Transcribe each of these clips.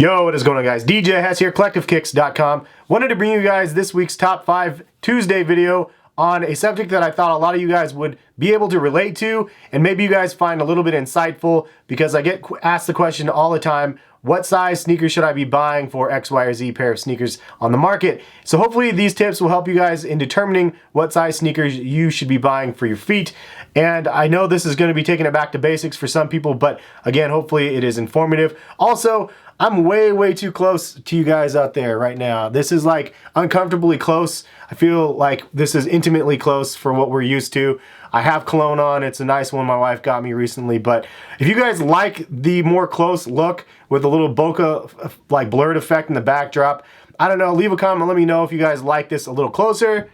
Yo, what is going on, guys? DJ Hess here, CollectiveKicks.com. Wanted to bring you guys this week's Top 5 Tuesday video on a subject that I thought a lot of you guys would be able to relate to, and maybe you guys find a little bit insightful, because I get asked the question all the time, what size sneakers should I be buying for X, Y, or Z pair of sneakers on the market? So hopefully these tips will help you guys in determining what size sneakers you should be buying for your feet. And I know this is going to be taking it back to basics for some people, but again, hopefully it is informative. Also, I'm way too close to you guys out there right now. This is like uncomfortably close. I feel like this is intimately close for what we're used to. I have cologne on. It's a nice one my wife got me recently. But if you guys like the more close look with a little bokeh like blurred effect in the backdrop, I don't know, leave a comment, let me know if you guys like this a little closer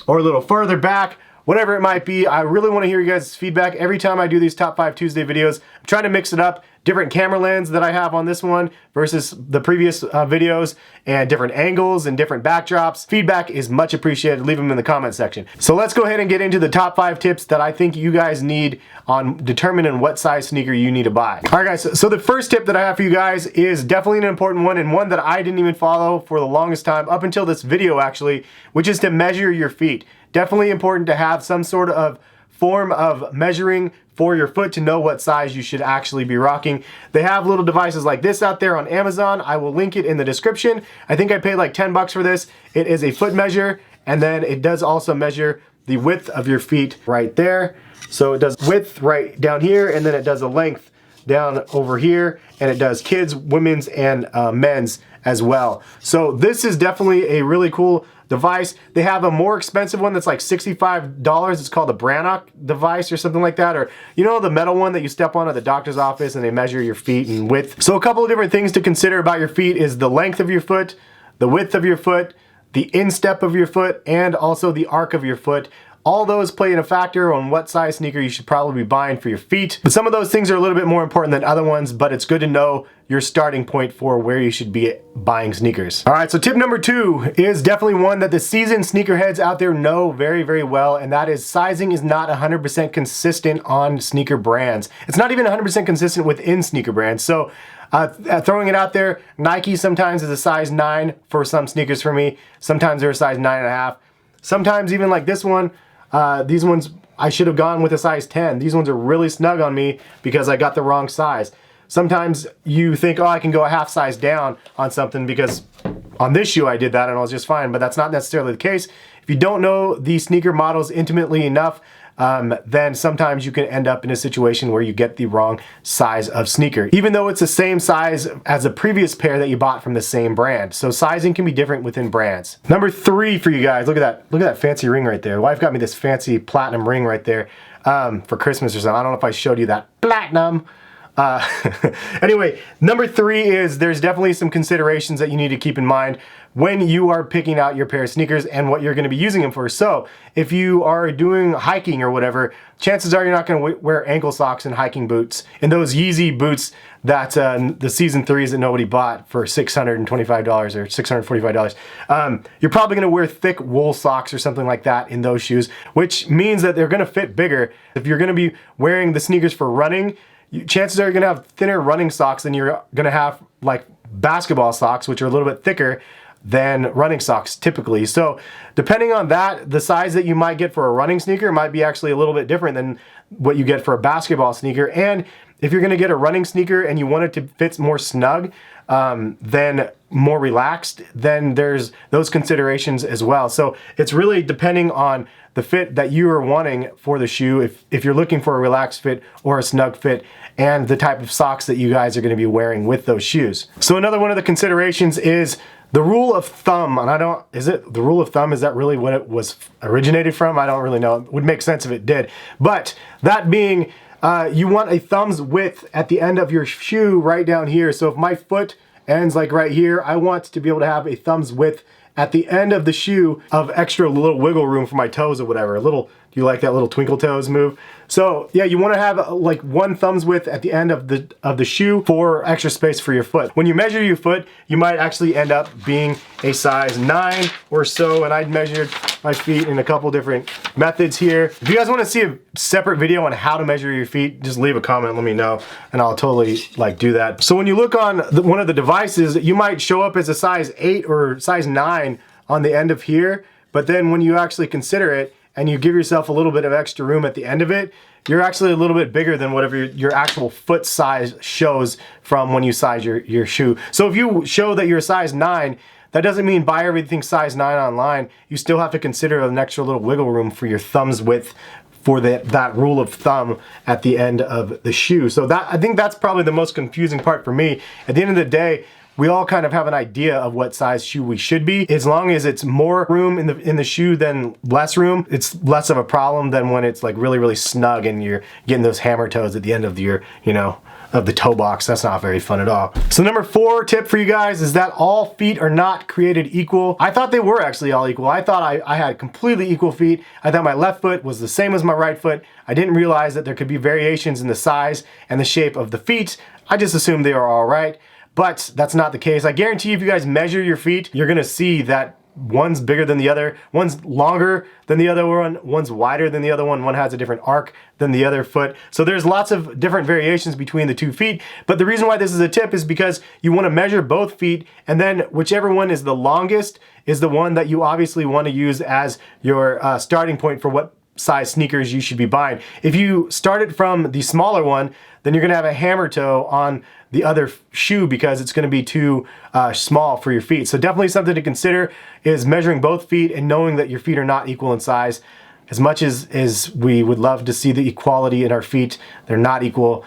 or a little further back. Whatever it might be, I really want to hear you guys' feedback every time I do these Top 5 Tuesday videos. I'm trying to mix it up, different camera lens that I have on this one versus the previous videos, and different angles and different backdrops. Feedback is much appreciated. Leave them in the comment section. So let's go ahead and get into the top 5 tips that I think you guys need on determining what size sneaker you need to buy. All right, guys, so the first tip that I have for you guys is definitely an important one, and one that I didn't even follow for the longest time, up until this video actually, which is to measure your feet. Definitely important to have some sort of form of measuring for your foot to know what size you should actually be rocking. They have little devices like this out there on Amazon. I will link it in the description. I think I paid like 10 bucks for this. It is a foot measure, and then it does also measure the width of your feet right there. So it does width right down here, and then it does a length down over here, and it does kids, women's, and men's as well. So this is definitely a really cool device. They have a more expensive one that's like $65. It's called a Brannock device or something like that, or you know, the metal one that you step on at the doctor's office and they measure your feet and width. So a couple of different things to consider about your feet is the length of your foot, the width of your foot, the instep of your foot, and also the arc of your foot. All those play in a factor on what size sneaker you should probably be buying for your feet. But some of those things are a little bit more important than other ones, but it's good to know your starting point for where you should be buying sneakers. All right, so tip number 2 is definitely one that the seasoned sneakerheads out there know very well, and that is sizing is not 100% consistent on sneaker brands. It's not even 100% consistent within sneaker brands. So throwing it out there, Nike sometimes is a size 9 for some sneakers for me. Sometimes they're a size 9.5. Sometimes even like this one, these ones I should have gone with a size 10. These ones are really snug on me because I got the wrong size. Sometimes you think, oh, I can go a half size down on something because on this shoe I did that and I was just fine, but that's not necessarily the case. If you don't know the sneaker models intimately enough, then sometimes you can end up in a situation where you get the wrong size of sneaker, even though it's the same size as a previous pair that you bought from the same brand. So sizing can be different within brands. Number 3 for you guys, look at that fancy ring right there. Wife got me this fancy platinum ring right there for Christmas or something. I don't know if I showed you that platinum. Anyway, number 3 is there's definitely some considerations that you need to keep in mind when you are picking out your pair of sneakers and what you're going to be using them for. So if you are doing hiking or whatever, chances are you're not going to wear ankle socks and hiking boots and those Yeezy boots that the season 3s that nobody bought for $625 or $645. You're probably going to wear thick wool socks or something like that in those shoes, which means that they're going to fit bigger. If you're going to be wearing the sneakers for running, chances are you're going to have thinner running socks than you're going to have like basketball socks, which are a little bit thicker than running socks typically. So depending on that, the size that you might get for a running sneaker might be actually a little bit different than what you get for a basketball sneaker. And if you're going to get a running sneaker and you want it to fit more snug, then more relaxed, then there's those considerations as well. So it's really depending on the fit that you are wanting for the shoe, if you're looking for a relaxed fit or a snug fit, and the type of socks that you guys are going to be wearing with those shoes. So another one of the considerations is the rule of thumb. And is it the rule of thumb? Is that really what it was originated from? I don't really know. It would make sense if it did. But that being, you want a thumb's width at the end of your shoe right down here. So if my foot ends like right here, I want to be able to have a thumb's width at the end of the shoe of extra little wiggle room for my toes or whatever, a little you like that little twinkle toes move? So yeah, you want to have like 1 thumb's width at the end of the shoe for extra space for your foot. When you measure your foot, you might actually end up being a size 9 or so, and I measured my feet in a couple different methods here. If you guys want to see a separate video on how to measure your feet, just leave a comment, let me know, and I'll totally like do that. So when you look on one of the devices, you might show up as a size 8 or size 9 on the end of here, but then when you actually consider it and you give yourself a little bit of extra room at the end of it, you're actually a little bit bigger than whatever your actual foot size shows from when you size your shoe. So if you show that you're a size 9, that doesn't mean buy everything size 9 online. You still have to consider an extra little wiggle room for your thumb's width for that rule of thumb at the end of the shoe. So I think that's probably the most confusing part for me. At the end of the day, we all kind of have an idea of what size shoe we should be. As long as it's more room in the shoe than less room, it's less of a problem than when it's like really, really snug and you're getting those hammer toes at the end of your, of the toe box. That's not very fun at all. So number 4 tip for you guys is that all feet are not created equal. I thought they were actually all equal. I thought I had completely equal feet. I thought my left foot was the same as my right foot. I didn't realize that there could be variations in the size and the shape of the feet. I just assumed they were all right. But that's not the case. I guarantee you, if you guys measure your feet, you're gonna see that one's bigger than the other, one's longer than the other one, one's wider than the other one has a different arc than the other foot. So there's lots of different variations between the 2 feet. But the reason why this is a tip is because you wanna measure both feet, and then whichever one is the longest is the one that you obviously wanna use as your starting point for what size sneakers you should be buying. If you start it from the smaller one, then you're gonna have a hammer toe on the other shoe because it's gonna be too small for your feet. So definitely something to consider is measuring both feet and knowing that your feet are not equal in size. As much as we would love to see the equality in our feet, they're not equal.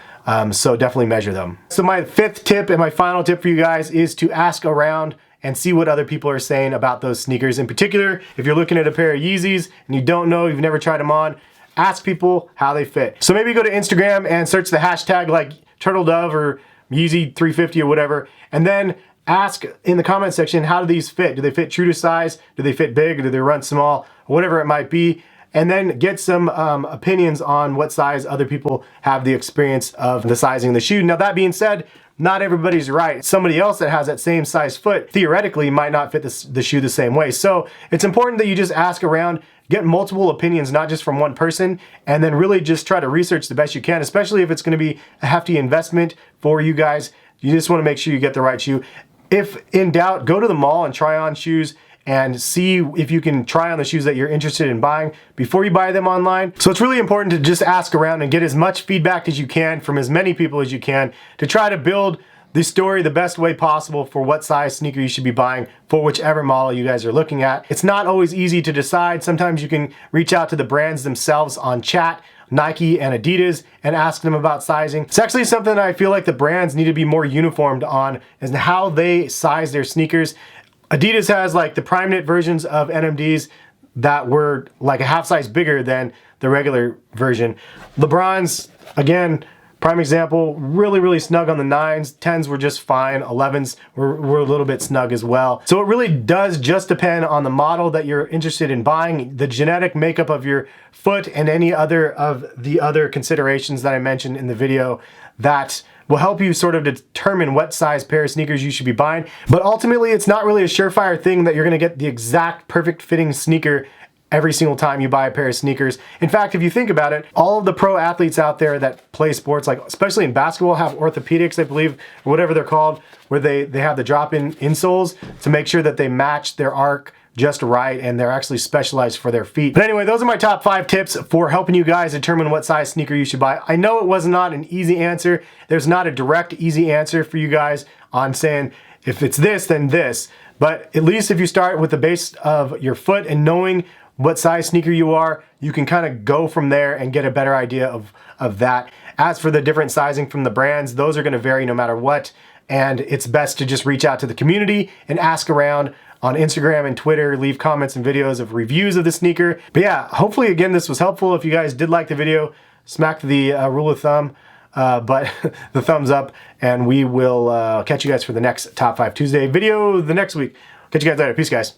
So definitely measure them. So my 5th tip and my final tip for you guys is to ask around and see what other people are saying about those sneakers. In particular, if you're looking at a pair of Yeezys and you don't know, you've never tried them on, ask people how they fit. So maybe go to Instagram and search the hashtag like Turtle Dove or Yeezy 350 or whatever, and then ask in the comment section, how do these fit? Do they fit true to size? Do they fit big? Do they run small? Whatever it might be. And then get some opinions on what size other people have the experience of the sizing of the shoe. Now that being said, not everybody's right. Somebody else that has that same size foot theoretically might not fit the shoe the same way. So it's important that you just ask around, get multiple opinions, not just from one person, and then really just try to research the best you can, especially if it's gonna be a hefty investment for you guys. You just wanna make sure you get the right shoe. If in doubt, go to the mall and try on shoes and see if you can try on the shoes that you're interested in buying before you buy them online. So it's really important to just ask around and get as much feedback as you can from as many people as you can to try to build the story the best way possible for what size sneaker you should be buying for whichever model you guys are looking at. It's not always easy to decide. Sometimes you can reach out to the brands themselves on chat, Nike and Adidas, and ask them about sizing. It's actually something that I feel like the brands need to be more uniformed on, is how they size their sneakers. Adidas has like the prime knit versions of NMDs that were like a half size bigger than the regular version. LeBron's, again, prime example, really, really snug on the 9s. 10s were just fine. 11s were a little bit snug as well. So it really does just depend on the model that you're interested in buying, the genetic makeup of your foot, and any other of the other considerations that I mentioned in the video that will help you sort of determine what size pair of sneakers you should be buying. But ultimately, it's not really a surefire thing that you're gonna get the exact perfect fitting sneaker every single time you buy a pair of sneakers. In fact, if you think about it, all of the pro athletes out there that play sports, like especially in basketball, have orthopedics, I believe, or whatever they're called, where they have the drop-in insoles to make sure that they match their arc just right, and they're actually specialized for their feet. But anyway, those are my top 5 tips for helping you guys determine what size sneaker you should buy. I know it was not an easy answer. There's not a direct, easy answer for you guys on saying, if it's this, then this. But at least if you start with the base of your foot and knowing what size sneaker you are, you can kind of go from there and get a better idea of that. As for the different sizing from the brands, those are gonna vary no matter what. And it's best to just reach out to the community and ask around on Instagram and Twitter, leave comments and videos of reviews of the sneaker. But yeah, hopefully again, this was helpful. If you guys did like the video, smack the rule of thumb, but the thumbs up, and we will catch you guys for the next Top 5 Tuesday video the next week. Catch you guys later. Peace, guys.